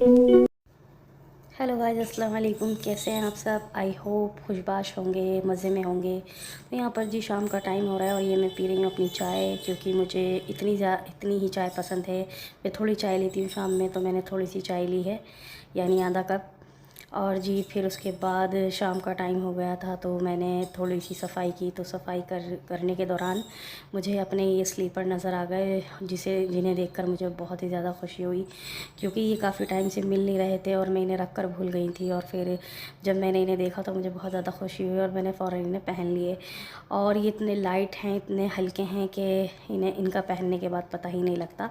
Hello guys, अस्सलाम वालेकुम। कैसे हैं आप सब? आई होप खुशबाश होंगे, मज़े में होंगे। तो यहाँ पर जी शाम का टाइम हो रहा है और ये मैं पी रही हूँ अपनी चाय, क्योंकि मुझे इतनी ही चाय पसंद है। मैं थोड़ी चाय लेती हूँ शाम में, तो मैंने थोड़ी सी चाय ली है, यानी आधा कप। और जी फिर उसके बाद शाम का टाइम हो गया था, तो मैंने थोड़ी सी सफाई की। तो सफाई करने के दौरान मुझे अपने ये स्लीपर नज़र आ गए, जिन्हें देखकर मुझे बहुत ही ज़्यादा खुशी हुई, क्योंकि ये काफ़ी टाइम से मिल नहीं रहे थे और मैं इन्हें रख कर भूल गई थी। और फिर जब मैंने इन्हें देखा तो मुझे बहुत ज़्यादा खुशी हुई और मैंने फ़ौरन इन्हें पहन लिए। और ये इतने लाइट हैं, इतने हल्के हैं कि इनका पहनने के बाद पता ही नहीं लगता।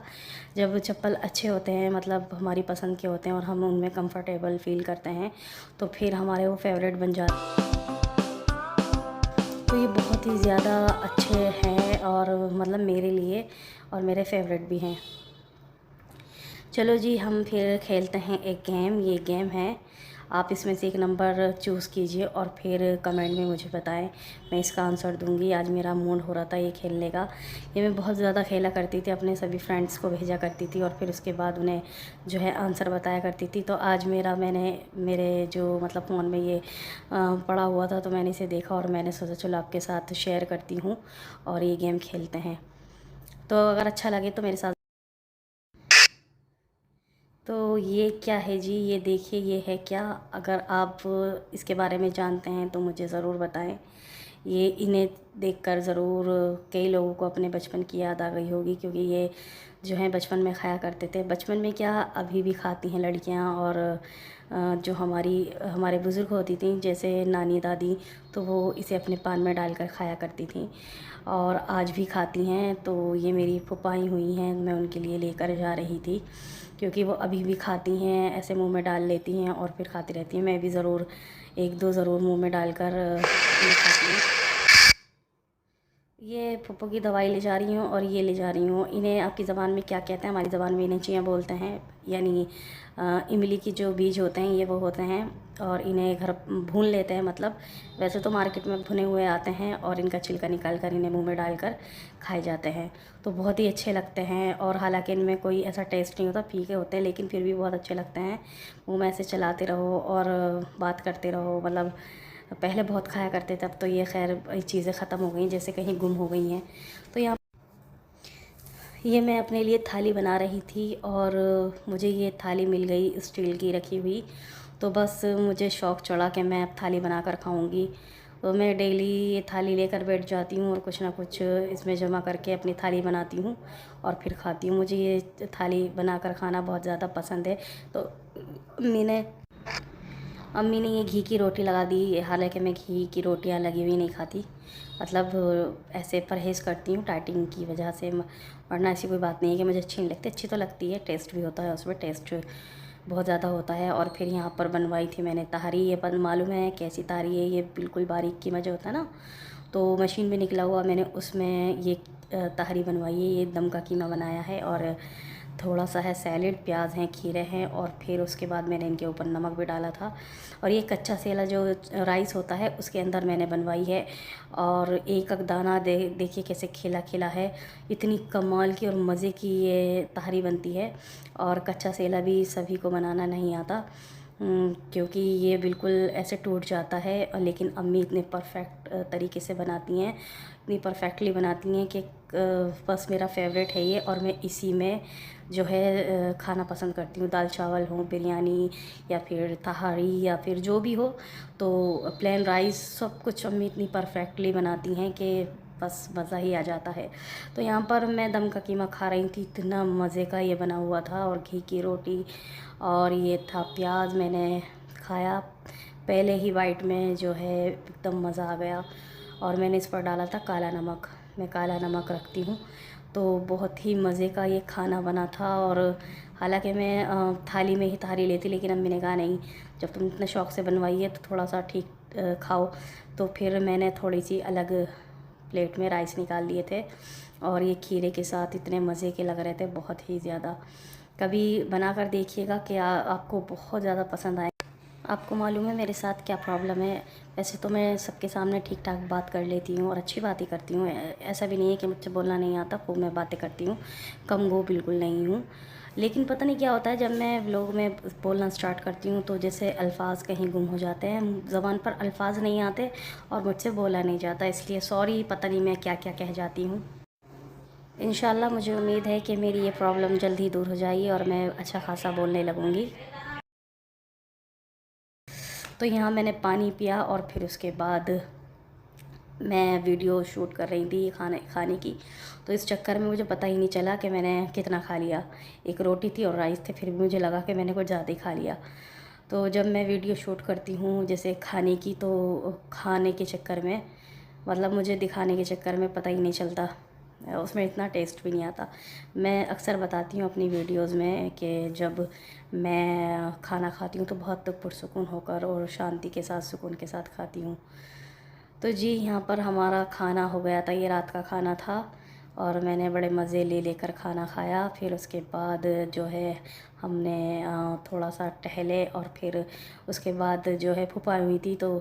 जब चप्पल अच्छे होते हैं, मतलब हमारी पसंद के होते हैं और हम उनमें कंफर्टेबल फ़ील करते हैं, तो फिर हमारे वो फेवरेट बन जाते हैं। तो ये बहुत ही ज़्यादा अच्छे हैं और मतलब मेरे लिए, और मेरे फेवरेट भी हैं। चलो जी, हम फिर खेलते हैं एक गेम। ये गेम है, आप इसमें से एक नंबर चूज़ कीजिए और फिर कमेंट में मुझे बताएं, मैं इसका आंसर दूंगी। आज मेरा मूड हो रहा था ये खेलने का। ये मैं बहुत ज़्यादा खेला करती थी, अपने सभी फ्रेंड्स को भेजा करती थी और फिर उसके बाद उन्हें जो है आंसर बताया करती थी। तो आज मैंने मेरे जो मतलब फ़ोन में ये पड़ा हुआ था, तो मैंने इसे देखा और मैंने सोचा चलो आपके साथ शेयर करती हूँ और ये गेम खेलते हैं। तो अगर अच्छा लगे तो मेरे साथ। तो ये क्या है जी? ये देखिए, ये है क्या? अगर आप इसके बारे में जानते हैं तो मुझे ज़रूर बताएं। ये इन्हें देखकर ज़रूर कई लोगों को अपने बचपन की याद आ गई होगी, क्योंकि ये जो है बचपन में खाया करते थे। बचपन में क्या, अभी भी खाती हैं लड़कियां। और जो हमारे बुज़ुर्ग होती थी, जैसे नानी दादी, तो वो इसे अपने पान में डालकर खाया करती थी और आज भी खाती हैं। तो ये मेरी फुफाई हुई हैं, मैं उनके लिए लेकर जा रही थी, क्योंकि वो अभी भी खाती हैं, ऐसे मुंह में डाल लेती हैं और फिर खाती रहती हैं। मैं भी ज़रूर एक दो ज़रूर मुंह में डालकर ये खाती हूँ। ये फुप्पो की दवाई ले जा रही हूँ और ये ले जा रही हूँ। इन्हें आपकी ज़बान में क्या कहते हैं? हमारी ज़बान में इन्हें चिया बोलते हैं, यानी इमली की जो बीज होते हैं ये वो होते हैं। और इन्हें घर भून लेते हैं, मतलब वैसे तो मार्केट में भुने हुए आते हैं और इनका छिलका निकाल कर इन्हें मुंह में डालकर खाए जाते हैं। तो बहुत ही अच्छे लगते हैं। और हालांकि इनमें कोई ऐसा टेस्ट नहीं होता, फीके होते हैं, लेकिन फिर भी बहुत अच्छे लगते हैं। मुँह में ऐसे चलाते रहो और बात करते रहो। मतलब पहले बहुत खाया करते थे, अब तो ये खैर चीज़ें ख़त्म हो गई, जैसे कहीं गुम हो गई हैं। तो यहाँ ये मैं अपने लिए थाली बना रही थी और मुझे ये थाली मिल गई स्टील की रखी हुई। तो बस मुझे शौक़ चढ़ा कि मैं अब थाली बना कर खाऊँगी। तो मैं डेली ये थाली लेकर बैठ जाती हूँ और कुछ ना कुछ इसमें जमा करके अपनी थाली बनाती हूँ और फिर खाती हूँ। मुझे ये थाली बनाकर खाना बहुत ज़्यादा पसंद है। तो मैंने अम्मी ने ये घी की रोटी लगा दी। हालांकि मैं घी की रोटियां लगी हुई नहीं खाती, मतलब ऐसे परहेज़ करती हूँ डाइटिंग की वजह से। वरना ऐसी कोई बात नहीं है कि मुझे अच्छी नहीं लगती, अच्छी तो लगती है, टेस्ट भी होता है उसमें, टेस्ट बहुत ज़्यादा होता है। और फिर यहाँ पर बनवाई थी मैंने तहारी। ये मालूम है कैसी तहारी है? ये बिल्कुल बारीक कीमा जो होता है ना, तो मशीन में निकला हुआ, मैंने उसमें ये तहारी बनवाई है। ये दम का कीमा बनाया है और थोड़ा सा है सैलेड, प्याज हैं, खीरे हैं, और फिर उसके बाद मैंने इनके ऊपर नमक भी डाला था। और ये कच्चा सेला जो राइस होता है उसके अंदर मैंने बनवाई है। और एक एक दाना देखिए कैसे खिला खिला है। इतनी कमाल की और मज़े की ये तहारी बनती है। और कच्चा सेला भी सभी को बनाना नहीं आता, क्योंकि ये बिल्कुल ऐसे टूट जाता है। लेकिन अम्मी इतने परफेक्ट तरीके से बनाती हैं, इतनी परफेक्टली बनाती हैं कि बस मेरा फेवरेट है ये। और मैं इसी में जो है खाना पसंद करती हूँ। दाल चावल हो, बिरयानी, या फिर तहारी, या फिर जो भी हो, तो प्लेन राइस, सब कुछ अम्मी इतनी परफेक्टली बनाती हैं कि बस मज़ा ही आ जाता है। तो यहाँ पर मैं दम का कीमा खा रही थी, इतना मज़े का ये बना हुआ था, और घी की रोटी, और ये था प्याज। मैंने खाया पहले ही बाइट में, जो है एकदम मज़ा आ गया। और मैंने इस पर डाला था काला नमक, मैं काला नमक रखती हूँ। तो बहुत ही मज़े का ये खाना बना था। और हालांकि मैं थाली में ही थाली लेती, लेकिन अम्मी ने कहा नहीं, जब तुम इतने शौक़ से बनवाई है तो थोड़ा सा ठीक खाओ। तो फिर मैंने थोड़ी सी अलग प्लेट में राइस निकाल लिए थे और ये खीरे के साथ इतने मज़े के लग रहे थे, बहुत ही ज़्यादा। कभी बना कर देखिएगा कि आपको बहुत ज़्यादा पसंद आए। आपको मालूम है मेरे साथ क्या प्रॉब्लम है। वैसे तो मैं सबके सामने ठीक ठाक बात कर लेती हूँ और अच्छी बात ही करती हूँ। ऐसा भी नहीं है कि मुझसे बोलना नहीं आता, खूब मैं बातें करती हूँ, कम गो बिल्कुल नहीं हूँ। लेकिन पता नहीं क्या होता है, जब मैं व्लॉग में बोलना स्टार्ट करती हूँ तो जैसे अल्फाज कहीं गुम हो जाते हैं, ज़बान पर अल्फाज नहीं आते और मुझसे बोला नहीं जाता। इसलिए सॉरी, पता नहीं मैं क्या क्या कह जाती हूँ। इंशाल्लाह मुझे उम्मीद है कि मेरी ये प्रॉब्लम जल्द ही दूर हो जाएगी और मैं अच्छा खासा बोलने लगूँगी। तो यहाँ मैंने पानी पिया और फिर उसके बाद मैं वीडियो शूट कर रही थी खाने की। तो इस चक्कर में मुझे पता ही नहीं चला कि मैंने कितना खा लिया। एक रोटी थी और राइस थे, फिर भी मुझे लगा कि मैंने कुछ ज़्यादा ही खा लिया। तो जब मैं वीडियो शूट करती हूँ जैसे खाने की, तो खाने के चक्कर में, मतलब मुझे दिखाने के चक्कर में पता ही नहीं चलता, उसमें इतना टेस्ट भी नहीं आता। मैं अक्सर बताती हूँ अपनी वीडियोस में कि जब मैं खाना खाती हूँ तो बहुत पुरसुकून होकर और शांति के साथ, सुकून के साथ खाती हूँ। तो जी, यहाँ पर हमारा खाना हो गया था, ये रात का खाना था और मैंने बड़े मज़े ले लेकर खाना खाया। फिर उसके बाद जो है हमने थोड़ा सा टहले और फिर उसके बाद जो है फूफा हुई थी तो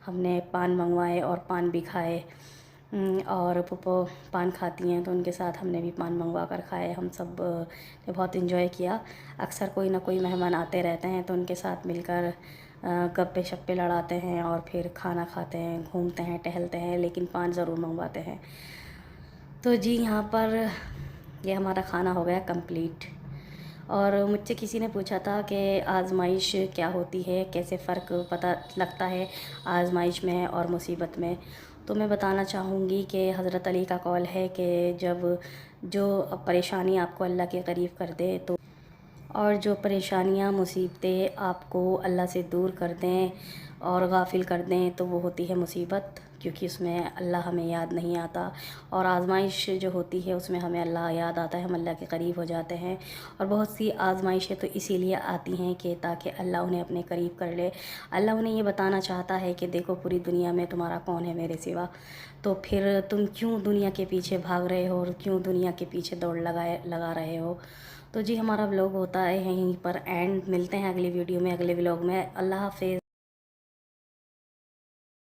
हमने पान मंगवाए और पान भी खाए। और फूफो पान खाती हैं तो उनके साथ हमने भी पान मंगवा कर खाए। हम सब ने बहुत इन्जॉय किया। अक्सर कोई ना कोई मेहमान आते रहते हैं तो उनके साथ मिलकर गप्पे शप्पे लड़ाते हैं और फिर खाना खाते हैं, घूमते हैं, टहलते हैं, लेकिन पान ज़रूर मंगवाते हैं। तो जी, यहाँ पर ये हमारा खाना हो गया कंप्लीट। और मुझसे किसी ने पूछा था कि आज़माइश क्या होती है, कैसे फ़र्क पता लगता है आज़माइश में और मुसीबत में। तो मैं बताना चाहूँगी कि हज़रत अली का कौल है कि जब जो परेशानी आपको अल्लाह के करीब कर दे, तो और जो परेशानियाँ, मुसीबतें आपको अल्लाह से दूर कर दें और गाफिल कर दें, तो वो होती है मुसीबत, क्योंकि उसमें अल्लाह हमें याद नहीं आता। और आज़माइश जो होती है उसमें हमें अल्लाह याद आता है, हम अल्लाह के करीब हो जाते हैं। और बहुत सी आज़माइशें तो इसीलिए आती हैं कि ताकि अल्लाह उन्हें अपने करीब कर ले। अल्लाह उन्हें ये बताना चाहता है कि देखो, पूरी दुनिया में तुम्हारा कौन है मेरे सिवा, तो फिर तुम क्यों दुनिया के पीछे भाग रहे हो और क्यों दुनिया के पीछे दौड़ लगा रहे हो। तो जी, हमारा व्लॉग होता है यहीं पर एंड। मिलते हैं अगली वीडियो में, अगले व्लॉग में। अल्लाह हाफ़िज़।